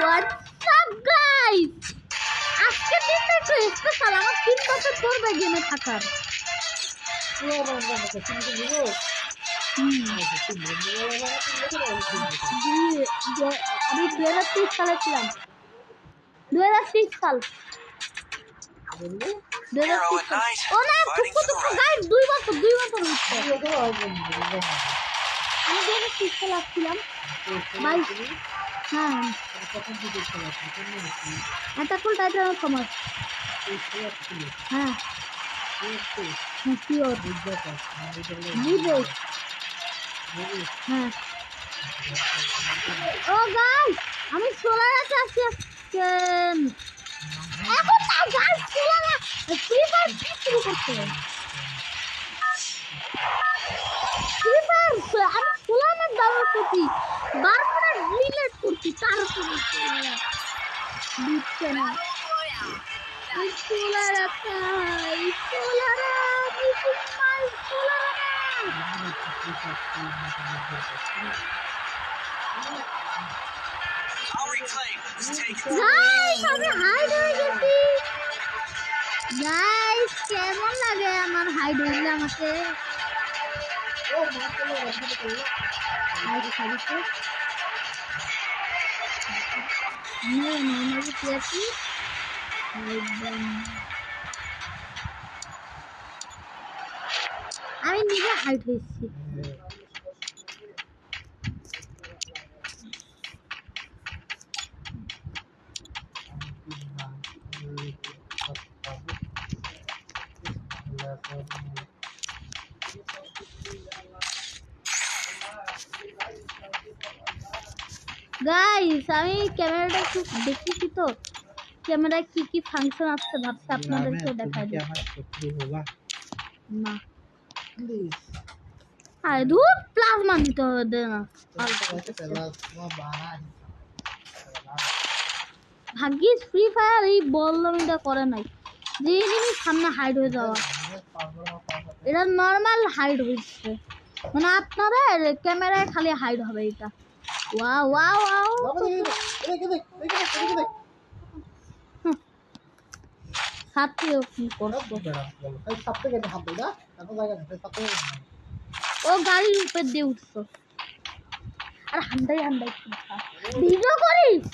WhatsApp guys, আজকে দিনটা একটু স্পেশাল। আমার 3 বছর পূর্বে গেমে থাকার। আমি 2030 সালে ছিলাম। 2030 সাল। ও না, গাইস 2 বছর হচ্ছে। আমি 2030 সালে আসছিলাম ভাই। হ্যাঁ, অ্যাটাক অন টাইটান কমার্স। হ্যাঁ শিওর। বুঝে হ্যাঁ। ও গাইস, আমি সোলার আছে এখন না গাইস, সোলার ফ্রি ফায়ার শুরু করতে। ফ্রি ফায়ার আমি সোলার ডাউনলোড করছি, বারবার ডিলিট করছি, তারপরে দিচ্ছে না। সোলার আকাই সোলার মাই সোলার। আমি হাইড হয়ে গেছি গাইস। কেমন লাগে আমার হাইড হইলে? আমাকে আমি নিজে হাইড হয়েছি। গাইস আমি ক্যামেরাটা একটু দেখতেছি, তো ক্যামেরায় কি কি ফাংশন আছে ভাবছি আপনাদেরকে দেখাই দিই। না আরে ধুর, প্লাজমা নিতে হবে না। ভাগ্যিস ফ্রি ফায়ার এই বললামটা করে নাই, যে জিনিস সামনে হাইড হয়ে যাওয়া। এটা নর্মাল হাইড হচ্ছে, মানে আপনারা ক্যামেরায় খালি হাইড হবে এটা। ওয়াও ওয়াও ওয়াও, ও গাড়ির উপর দিয়ে উঠছো আর হান্দাই ভিডিও করিস।